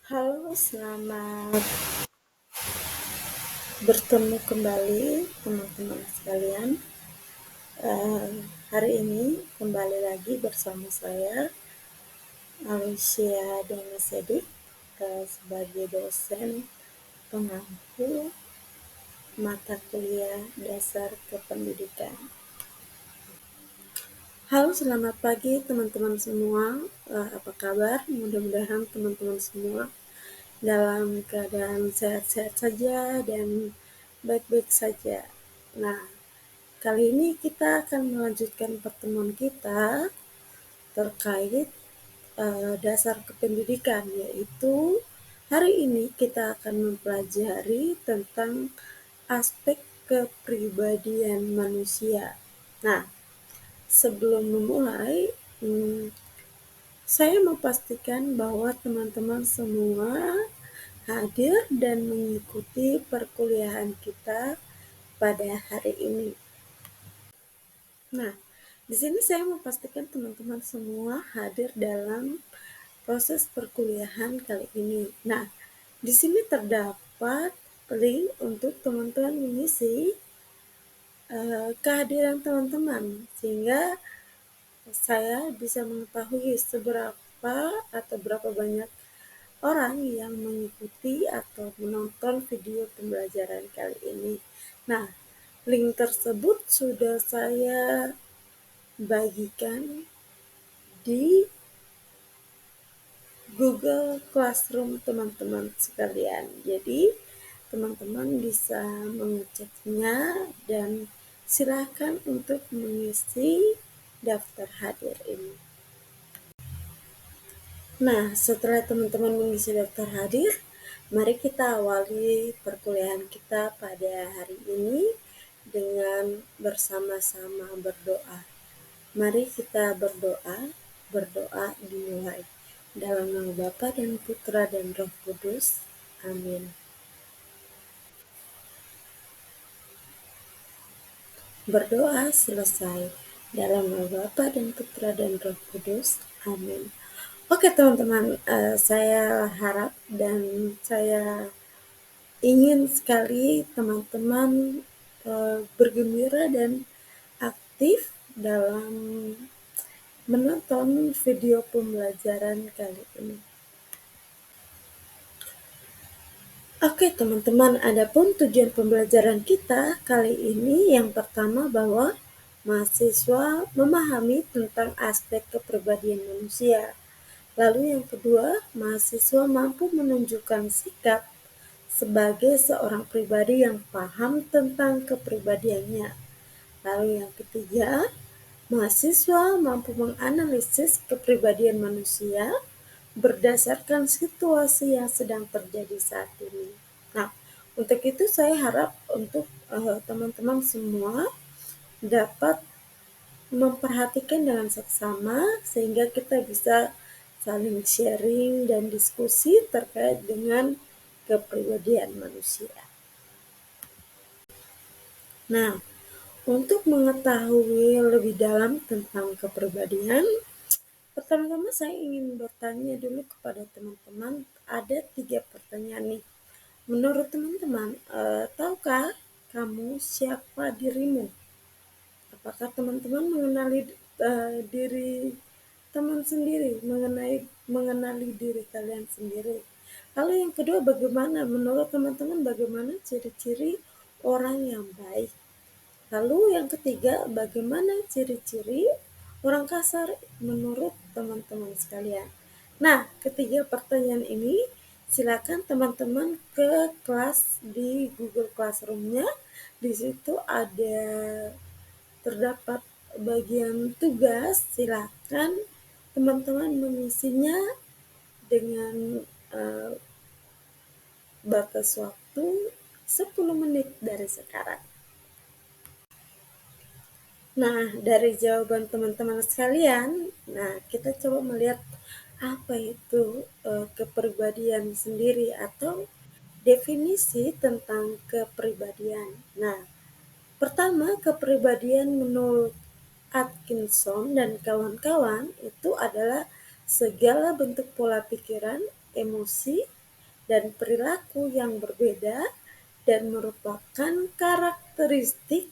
Halo, selamat bertemu kembali teman-teman sekalian. Eh, Hari ini kembali lagi bersama saya Alicia Demesedik sebagai dosen pengampu mata kuliah dasar kependidikan. Halo, selamat pagi teman-teman semua. Apa kabar? Mudah-mudahan teman-teman semua dalam keadaan sehat-sehat saja dan baik-baik saja. Nah, kali ini kita akan melanjutkan pertemuan kita terkait dasar kependidikan, yaitu hari ini kita akan mempelajari tentang aspek kepribadian manusia. Nah, sebelum memulai, saya memastikan bahwa teman-teman semua hadir dan mengikuti perkuliahan kita pada hari ini. Nah, di sini saya memastikan teman-teman semua hadir dalam proses perkuliahan kali ini. Nah, di sini terdapat link untuk teman-teman mengisi kehadiran teman-teman sehingga saya bisa mengetahui seberapa atau berapa banyak orang yang mengikuti atau menonton video pembelajaran kali ini. Nah, link tersebut sudah saya bagikan di Google Classroom teman-teman sekalian. Jadi, teman-teman bisa mengeceknya dan silakan untuk mengisi daftar hadir ini. Nah, setelah teman-teman mengisi daftar hadir, mari kita awali perkuliahan kita pada hari ini dengan bersama-sama berdoa. Mari kita berdoa dimulai. Dalam nama Bapa dan Putra dan Roh Kudus. Amin. Berdoa selesai. Dalam nama Bapa dan Putra dan Roh Kudus. Amin. Oke teman-teman, saya harap dan saya ingin sekali teman-teman bergembira dan aktif dalam menonton video pembelajaran kali ini. Oke teman-teman, adapun tujuan pembelajaran kita kali ini yang pertama bahwa mahasiswa memahami tentang aspek kepribadian manusia. Lalu yang kedua, mahasiswa mampu menunjukkan sikap sebagai seorang pribadi yang paham tentang kepribadiannya. Lalu yang ketiga, mahasiswa mampu menganalisis kepribadian manusia berdasarkan situasi yang sedang terjadi saat ini. Nah, untuk itu saya harap untuk teman-teman semua dapat memperhatikan dengan seksama sehingga kita bisa saling sharing dan diskusi terkait dengan kepribadian manusia. Nah, untuk mengetahui lebih dalam tentang kepribadian, pertama-tama saya ingin bertanya dulu kepada teman-teman, ada 3 pertanyaan nih. Menurut teman-teman, tahukah kamu siapa dirimu? Apakah teman-teman mengenali diri teman sendiri, mengenali diri kalian sendiri? Lalu yang kedua, bagaimana menurut teman-teman bagaimana ciri-ciri orang yang baik? Lalu yang ketiga, bagaimana ciri-ciri orang kasar menurut teman-teman sekalian? Nah, ketiga pertanyaan ini silakan teman-teman ke kelas di Google Classroom-nya. Di situ ada terdapat bagian tugas, silakan teman-teman mengisinya dengan batas waktu 10 menit dari sekarang. Nah, dari jawaban teman-teman sekalian, nah kita coba melihat apa itu kepribadian sendiri atau definisi tentang kepribadian. Nah, pertama, kepribadian menurut Atkinson dan kawan-kawan itu adalah segala bentuk pola pikiran, emosi, dan perilaku yang berbeda dan merupakan karakteristik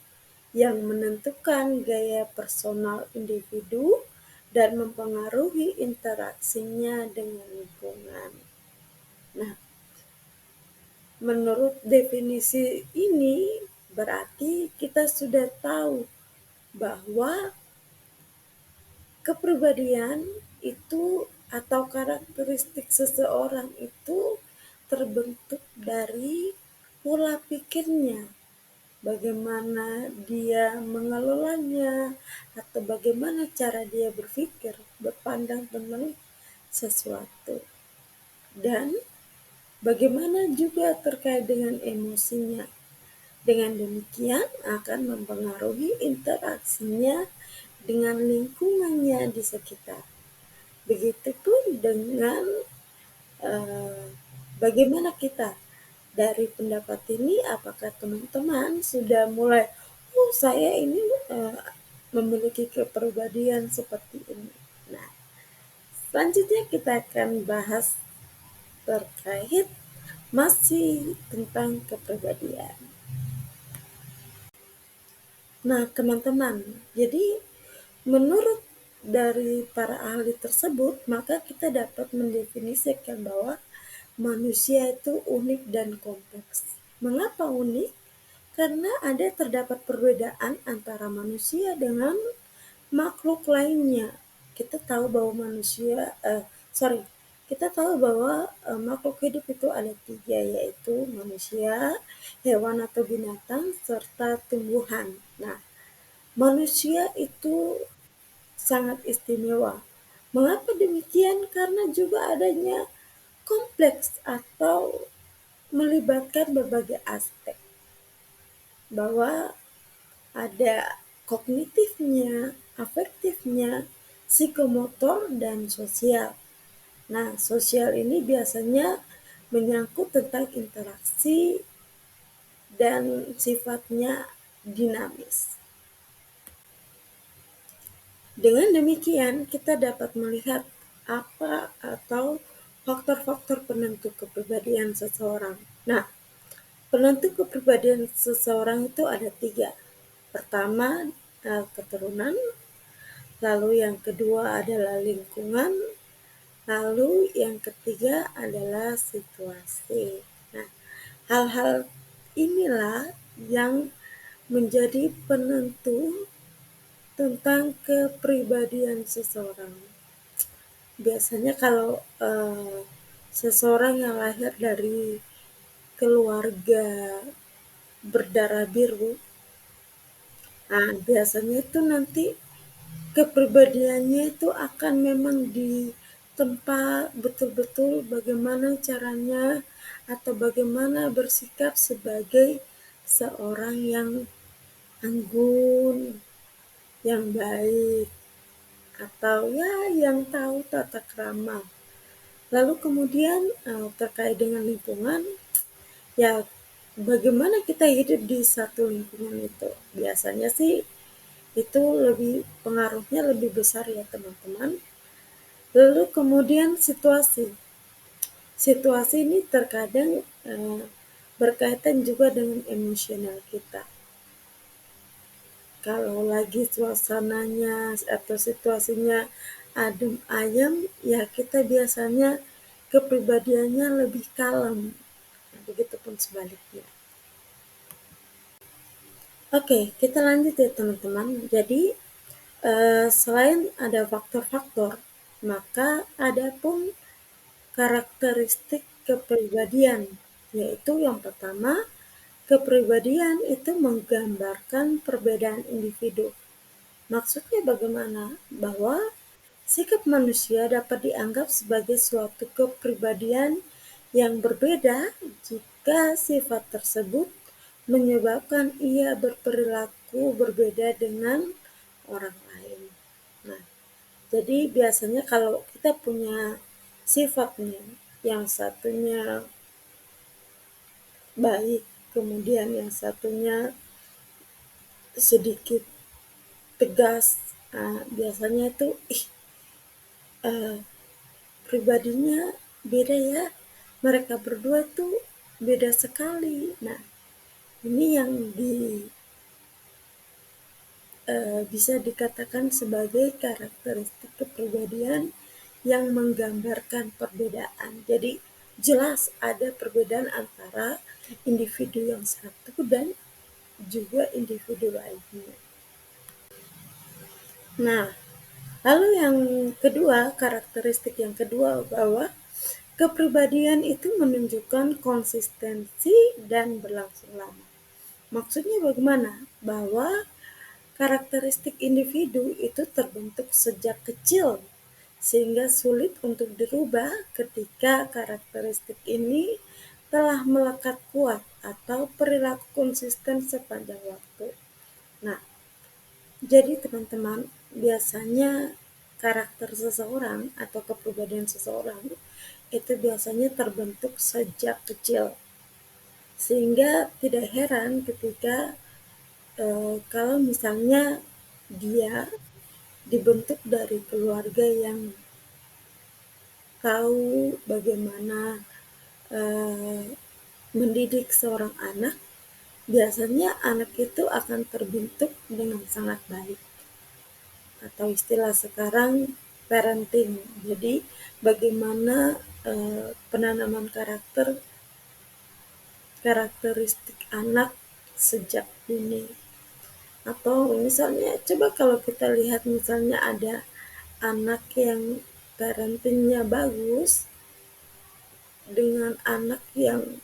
yang menentukan gaya personal individu dan mempengaruhi interaksinya dengan lingkungan. Nah, menurut definisi ini berarti kita sudah tahu bahwa kepribadian itu atau karakteristik seseorang itu terbentuk dari pola pikirnya, bagaimana dia mengelolanya, atau bagaimana cara dia berpikir, berpandang tentang sesuatu, dan bagaimana juga terkait dengan emosinya. Dengan demikian akan mempengaruhi interaksinya dengan lingkungannya di sekitar. Begitupun dengan eh, bagaimana kita dari pendapat ini, apakah teman-teman sudah mulai, oh saya ini memiliki kepribadian seperti ini. Nah, selanjutnya kita akan bahas terkait masih tentang kepribadian. Nah, teman-teman, jadi menurut dari para ahli tersebut, maka kita dapat mendefinisikan bahwa manusia itu unik dan kompleks. Mengapa unik? Karena ada terdapat perbedaan antara manusia dengan makhluk lainnya. Kita tahu bahwa kita tahu bahwa makhluk hidup itu ada tiga, yaitu manusia, hewan atau binatang, serta tumbuhan. Nah, manusia itu sangat istimewa. Mengapa demikian? Karena juga adanya kompleks atau melibatkan berbagai aspek, bahwa ada kognitifnya, afektifnya, psikomotor, dan sosial. Nah, sosial ini biasanya menyangkut tentang interaksi dan sifatnya dinamis. Dengan demikian, kita dapat melihat apa atau faktor-faktor penentu kepribadian seseorang. Nah, penentu kepribadian seseorang itu ada tiga. Pertama, keturunan, lalu yang kedua adalah lingkungan, lalu yang ketiga adalah situasi. Nah, hal-hal inilah yang menjadi penentu tentang kepribadian seseorang. Biasanya kalau seseorang yang lahir dari keluarga berdarah biru, nah biasanya itu nanti kepribadiannya itu akan memang ditempa betul-betul bagaimana caranya atau bagaimana bersikap sebagai seorang yang anggun, yang baik, atau ya yang tahu tata krama. Lalu kemudian terkait dengan lingkungan, ya bagaimana kita hidup di satu lingkungan itu. Biasanya sih itu lebih pengaruhnya lebih besar ya teman-teman. Lalu kemudian situasi. Situasi ini terkadang berkaitan juga dengan emosional kita. Kalau lagi suasananya atau situasinya adem ayem, ya kita biasanya kepribadiannya lebih kalem. Begitupun sebaliknya. Oke, kita lanjut ya teman-teman. Jadi selain ada faktor-faktor, maka ada pun karakteristik kepribadian, yaitu yang pertama, kepribadian itu menggambarkan perbedaan individu. Maksudnya bagaimana? Bahwa sikap manusia dapat dianggap sebagai suatu kepribadian yang berbeda jika sifat tersebut menyebabkan ia berperilaku berbeda dengan orang lain. Nah, jadi biasanya kalau kita punya sifatnya, yang satunya baik, kemudian yang satunya sedikit tegas, biasanya itu pribadinya beda ya, mereka berdua tuh beda sekali. Nah, ini yang bisa dikatakan sebagai karakteristik kepribadian yang menggambarkan perbedaan. Jadi jelas ada perbedaan antara individu yang satu dan juga individu lainnya. Nah, lalu yang kedua, karakteristik yang kedua bahwa kepribadian itu menunjukkan konsistensi dan berlangsung lama. Maksudnya bagaimana? Bahwa karakteristik individu itu terbentuk sejak kecil sehingga sulit untuk dirubah ketika karakteristik ini telah melekat kuat atau perilaku konsisten sepanjang waktu. Nah, jadi teman-teman, biasanya karakter seseorang atau kepribadian seseorang itu biasanya terbentuk sejak kecil. Sehingga tidak heran ketika kalau misalnya dia dibentuk dari keluarga yang tahu bagaimana eh, mendidik seorang anak, biasanya anak itu akan terbentuk dengan sangat baik, atau istilah sekarang parenting. Jadi bagaimana penanaman karakteristik anak sejak dini. Atau misalnya coba kalau kita lihat misalnya ada anak yang parentingnya bagus dengan anak yang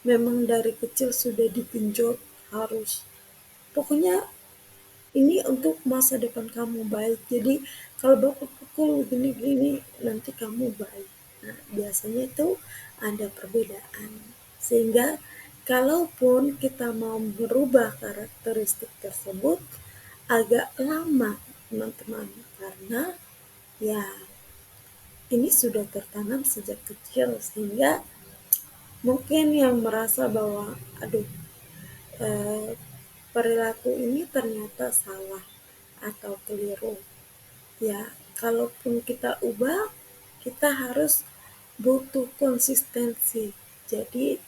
memang dari kecil sudah digenjot harus, pokoknya ini untuk masa depan kamu baik, jadi kalau bapak pukul gini-gini nanti kamu baik. Nah, biasanya itu ada perbedaan, sehingga kalaupun kita mau merubah karakteristik tersebut agak lama teman-teman, karena ya ini sudah tertanam sejak kecil, sehingga mungkin yang merasa bahwa aduh, eh, perilaku ini ternyata salah atau keliru. Ya, kalaupun kita ubah, kita harus butuh konsistensi. Jadi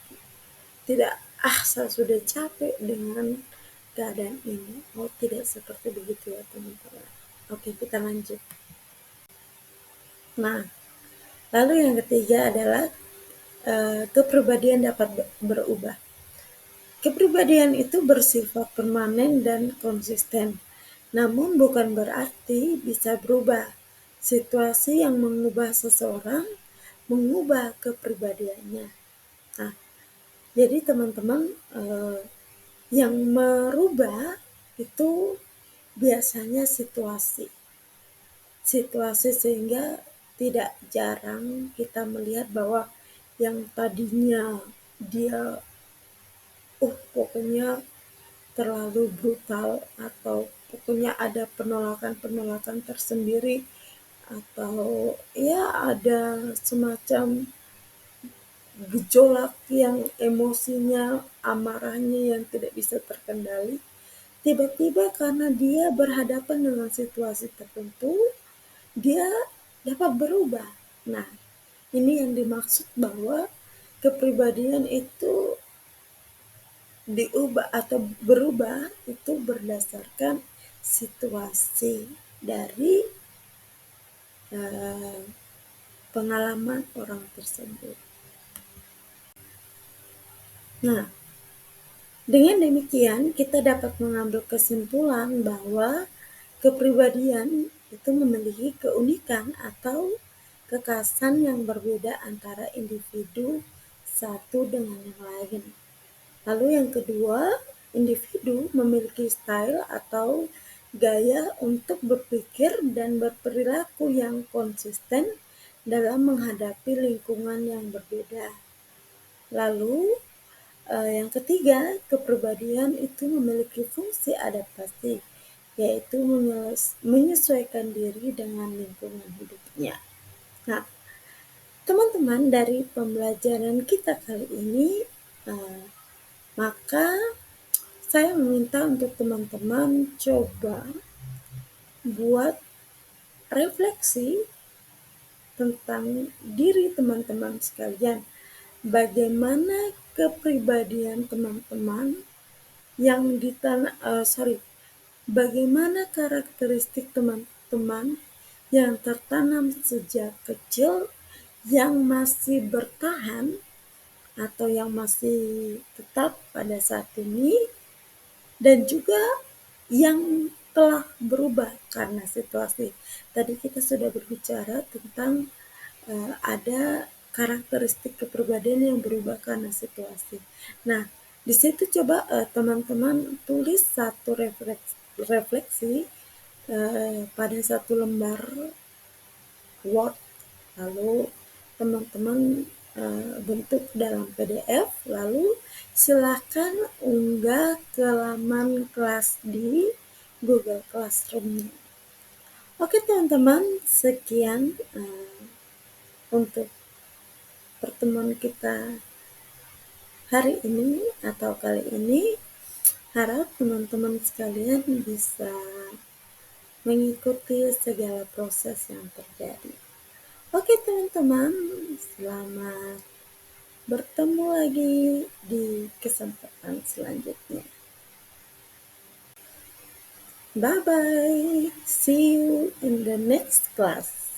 tidak, saya sudah capek dengan keadaan ini. Oh, tidak seperti begitu ya teman-teman. Oke, kita lanjut. Nah, lalu yang ketiga adalah kepribadian dapat berubah. Kepribadian itu bersifat permanen dan konsisten, namun bukan berarti bisa berubah. Situasi yang mengubah seseorang mengubah kepribadiannya. Nah, jadi teman-teman, yang merubah itu biasanya situasi. Situasi sehingga tidak jarang kita melihat bahwa yang tadinya dia pokoknya terlalu brutal, atau pokoknya ada penolakan-penolakan tersendiri, atau ya ada semacam gejolak yang emosinya, amarahnya yang tidak bisa terkendali, tiba-tiba karena dia berhadapan dengan situasi tertentu, dia dapat berubah. Nah, ini yang dimaksud bahwa kepribadian itu diubah atau berubah itu berdasarkan situasi dari eh, pengalaman orang tersebut. Nah, dengan demikian kita dapat mengambil kesimpulan bahwa kepribadian itu memiliki keunikan atau kekhasan yang berbeda antara individu satu dengan yang lain. Lalu yang kedua, individu memiliki style atau gaya untuk berpikir dan berperilaku yang konsisten dalam menghadapi lingkungan yang berbeda. Lalu yang ketiga, kepribadian itu memiliki fungsi adaptasi, yaitu menyesuaikan diri dengan lingkungan hidupnya. Nah, teman-teman, dari pembelajaran kita kali ini, maka saya meminta untuk teman-teman coba buat refleksi tentang diri teman-teman sekalian. bagaimana kepribadian teman-teman yang bagaimana karakteristik teman-teman yang tertanam sejak kecil yang masih bertahan atau yang masih tetap pada saat ini, dan juga yang telah berubah karena situasi. Tadi kita sudah berbicara tentang ada karakteristik kepribadian yang berubah karena situasi. Nah, di situ coba teman-teman tulis satu refleksi pada satu lembar Word, lalu teman-teman bentuk dalam PDF, lalu silakan unggah ke laman kelas di Google Classroom. Oke teman-teman, sekian untuk pertemuan kita hari ini atau kali ini. Harap teman-teman sekalian bisa mengikuti segala proses yang terjadi. Oke teman-teman, selamat bertemu lagi di kesempatan selanjutnya. Bye bye, see you in the next class.